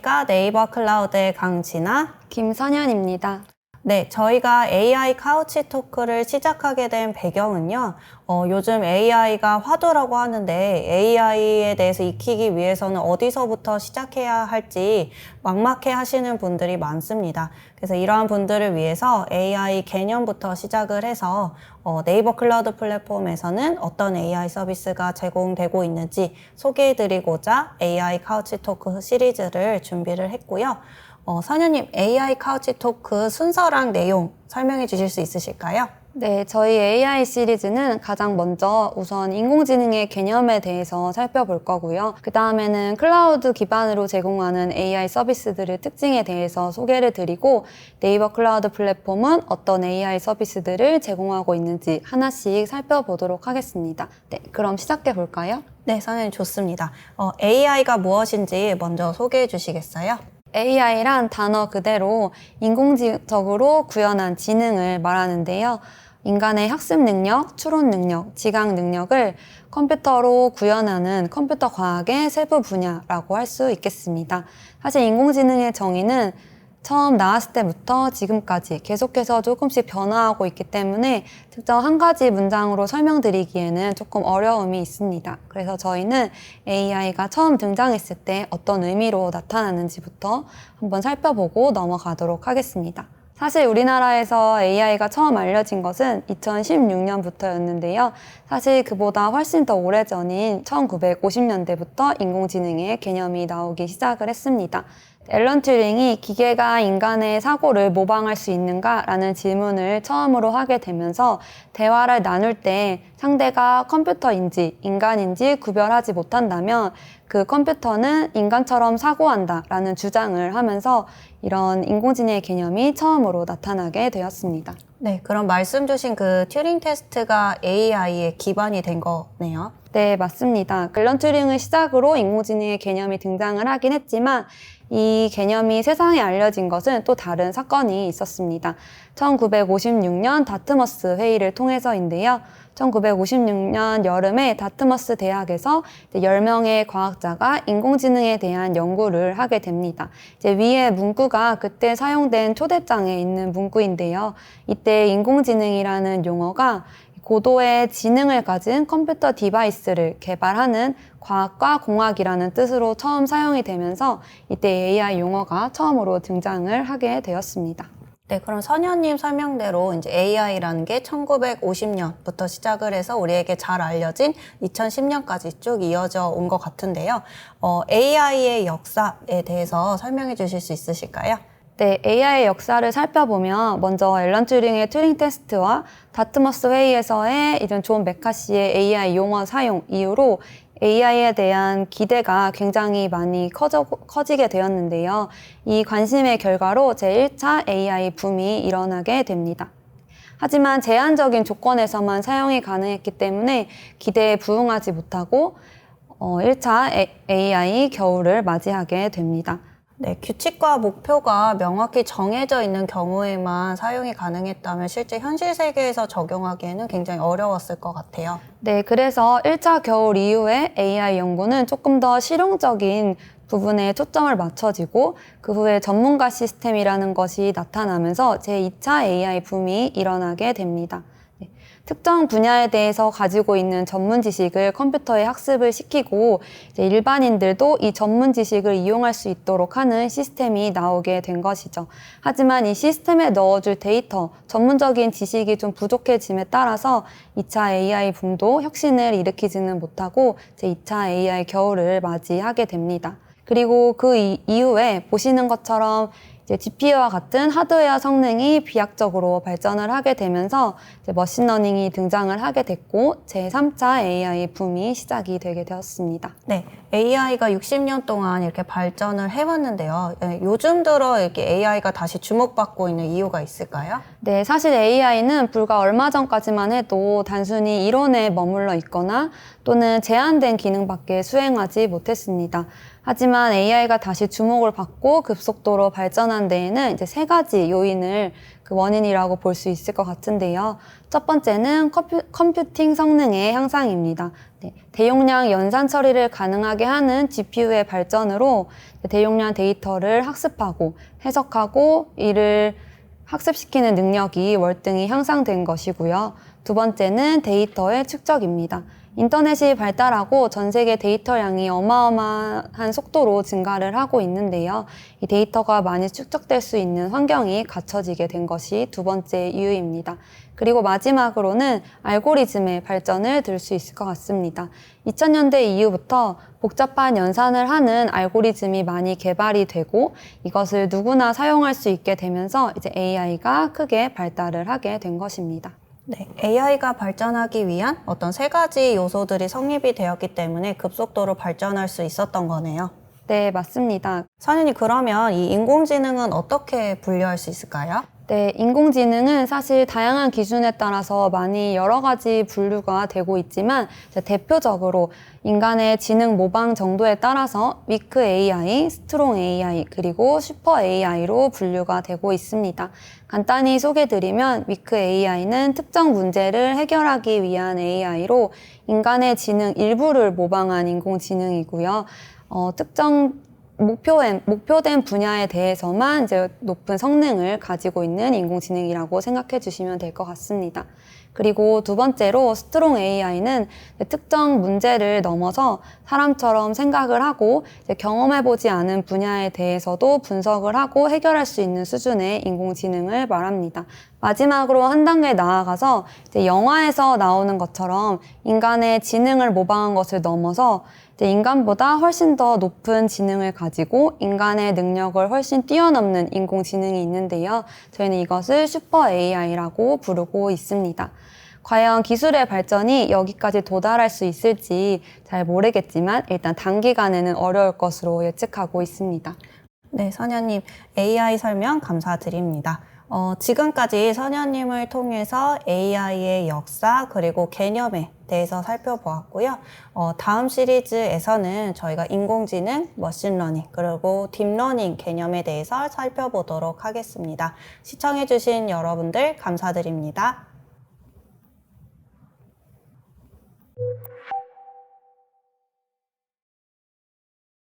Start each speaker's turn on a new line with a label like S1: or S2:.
S1: 안녕하십니까. 네이버 클라우드의 강진아,
S2: 김선현입니다.
S1: 네, 저희가 AI 카우치 토크를 시작하게 된 배경은요. 요즘 AI가 화두라고 하는데 AI에 대해서 익히기 위해서는 어디서부터 시작해야 할지 막막해 하시는 분들이 많습니다. 그래서 이러한 분들을 위해서 AI 개념부터 시작을 해서 네이버 클라우드 플랫폼에서는 어떤 AI 서비스가 제공되고 있는지 소개해드리고자 AI 카우치 토크 시리즈를 준비를 했고요. 선현님, AI 카우치 토크 순서랑 내용 설명해 주실 수 있으실까요?
S2: 네, 저희 AI 시리즈는 가장 먼저 우선 인공지능의 개념에 대해서 살펴볼 거고요. 그 다음에는 클라우드 기반으로 제공하는 AI 서비스들의 특징에 대해서 소개를 드리고 네이버 클라우드 플랫폼은 어떤 AI 서비스들을 제공하고 있는지 하나씩 살펴보도록 하겠습니다. 네, 그럼 시작해 볼까요?
S1: 네, 선현님 좋습니다. AI가 무엇인지 먼저 소개해 주시겠어요?
S2: AI란 단어 그대로 인공지적으로 구현한 지능을 말하는데요. 인간의 학습 능력, 추론 능력, 지각 능력을 컴퓨터로 구현하는 컴퓨터 과학의 세부 분야라고 할 수 있겠습니다. 사실 인공지능의 정의는 처음 나왔을 때부터 지금까지 계속해서 조금씩 변화하고 있기 때문에 특정 한 가지 문장으로 설명드리기에는 조금 어려움이 있습니다. 그래서 저희는 AI가 처음 등장했을 때 어떤 의미로 나타났는지부터 한번 살펴보고 넘어가도록 하겠습니다. 사실 우리나라에서 AI가 처음 알려진 것은 2016년부터였는데요. 사실 그보다 훨씬 더 오래전인 1950년대부터 인공지능의 개념이 나오기 시작을 했습니다. 앨런 튜링이 기계가 인간의 사고를 모방할 수 있는가라는 질문을 처음으로 하게 되면서 대화를 나눌 때 상대가 컴퓨터인지 인간인지 구별하지 못한다면 그 컴퓨터는 인간처럼 사고한다라는 주장을 하면서 이런 인공지능의 개념이 처음으로 나타나게 되었습니다.
S1: 네, 그럼 말씀 주신 그 튜링 테스트가 AI의 기반이 된 거네요.
S2: 네, 맞습니다. 앨런 튜링을 시작으로 인공지능의 개념이 등장을 하긴 했지만 이 개념이 세상에 알려진 것은 또 다른 사건이 있었습니다. 1956년 다트머스 회의를 통해서인데요. 1956년 여름에 다트머스 대학에서 10명의 과학자가 인공지능에 대한 연구를 하게 됩니다. 위에 문구가 그때 사용된 초대장에 있는 문구인데요. 이때 인공지능이라는 용어가 고도의 지능을 가진 컴퓨터 디바이스를 개발하는 과학과 공학이라는 뜻으로 처음 사용이 되면서 이때 AI 용어가 처음으로 등장을 하게 되었습니다.
S1: 네, 그럼 선현님 설명대로 이제 AI라는 게 1950년부터 시작을 해서 우리에게 잘 알려진 2010년까지 쭉 이어져 온 것 같은데요. AI의 역사에 대해서 설명해 주실 수 있으실까요?
S2: 네, AI의 역사를 살펴보면 먼저 앨런 튜링의 튜링 테스트와 다트머스 회의에서의 이런 존 메카시의 AI 용어 사용 이후로 AI에 대한 기대가 굉장히 많이 커지게 되었는데요. 이 관심의 결과로 제1차 AI 붐이 일어나게 됩니다. 하지만 제한적인 조건에서만 사용이 가능했기 때문에 기대에 부응하지 못하고 1차 AI 겨울을 맞이하게 됩니다.
S1: 네, 규칙과 목표가 명확히 정해져 있는 경우에만 사용이 가능했다면 실제 현실 세계에서 적용하기에는 굉장히 어려웠을 것 같아요.
S2: 네, 그래서 1차 겨울 이후에 AI 연구는 조금 더 실용적인 부분에 초점을 맞춰지고 그 후에 전문가 시스템이라는 것이 나타나면서 제2차 AI 붐이 일어나게 됩니다. 특정 분야에 대해서 가지고 있는 전문 지식을 컴퓨터에 학습을 시키고 이제 일반인들도 이 전문 지식을 이용할 수 있도록 하는 시스템이 나오게 된 것이죠. 하지만 이 시스템에 넣어줄 데이터, 전문적인 지식이 좀 부족해짐에 따라서 2차 AI 붐도 혁신을 일으키지는 못하고 제2차 AI 겨울을 맞이하게 됩니다. 그리고 그 이후에 보시는 것처럼 GPU와 같은 하드웨어 성능이 비약적으로 발전을 하게 되면서 머신러닝이 등장을 하게 됐고 제3차 AI 붐이 시작이 되게 되었습니다.
S1: 네, AI가 60년 동안 이렇게 발전을 해왔는데요. 요즘 들어 이렇게 AI가 다시 주목받고 있는 이유가 있을까요?
S2: 네, 사실 AI는 불과 얼마 전까지만 해도 단순히 이론에 머물러 있거나 또는 제한된 기능밖에 수행하지 못했습니다. 하지만 AI가 다시 주목을 받고 급속도로 발전한 데에는 이제 세 가지 요인을 그 원인이라고 볼 수 있을 것 같은데요. 첫 번째는 컴퓨팅 성능의 향상입니다. 네, 대용량 연산 처리를 가능하게 하는 GPU의 발전으로 대용량 데이터를 학습하고 해석하고 이를 학습시키는 능력이 월등히 향상된 것이고요. 두 번째는 데이터의 축적입니다. 인터넷이 발달하고 전 세계 데이터량이 어마어마한 속도로 증가를 하고 있는데요. 이 데이터가 많이 축적될 수 있는 환경이 갖춰지게 된 것이 두 번째 이유입니다. 그리고 마지막으로는 알고리즘의 발전을 들 수 있을 것 같습니다. 2000년대 이후부터 복잡한 연산을 하는 알고리즘이 많이 개발이 되고 이것을 누구나 사용할 수 있게 되면서 이제 AI가 크게 발달을 하게 된 것입니다.
S1: 네, AI가 발전하기 위한 어떤 세 가지 요소들이 성립이 되었기 때문에 급속도로 발전할 수 있었던 거네요.
S2: 네, 맞습니다.
S1: 선생님, 그러면 이 인공지능은 어떻게 분류할 수 있을까요?
S2: 네, 인공지능은 사실 다양한 기준에 따라서 많이 여러 가지 분류가 되고 있지만 대표적으로 인간의 지능 모방 정도에 따라서 위크 AI, 스트롱 AI, 그리고 슈퍼 AI로 분류가 되고 있습니다. 간단히 소개드리면 위크 AI는 특정 문제를 해결하기 위한 AI로 인간의 지능 일부를 모방한 인공지능이고요. 특정 목표된 분야에 대해서만 이제 높은 성능을 가지고 있는 인공지능이라고 생각해 주시면 될 것 같습니다. 그리고 두 번째로 스트롱 AI는 특정 문제를 넘어서 사람처럼 생각을 하고 경험해보지 않은 분야에 대해서도 분석을 하고 해결할 수 있는 수준의 인공지능을 말합니다. 마지막으로 한 단계 나아가서 이제 영화에서 나오는 것처럼 인간의 지능을 모방한 것을 넘어서 인간보다 훨씬 더 높은 지능을 가지고 인간의 능력을 훨씬 뛰어넘는 인공지능이 있는데요. 저희는 이것을 슈퍼 AI라고 부르고 있습니다. 과연 기술의 발전이 여기까지 도달할 수 있을지 잘 모르겠지만 일단 단기간에는 어려울 것으로 예측하고 있습니다.
S1: 네, 선녀님, AI 설명 감사드립니다. 지금까지 선녀님을 통해서 AI의 역사 그리고 개념에 대해서 살펴보았고요. 다음 시리즈에서는 저희가 인공지능, 머신러닝 그리고 딥러닝 개념에 대해서 살펴보도록 하겠습니다. 시청해주신 여러분들 감사드립니다.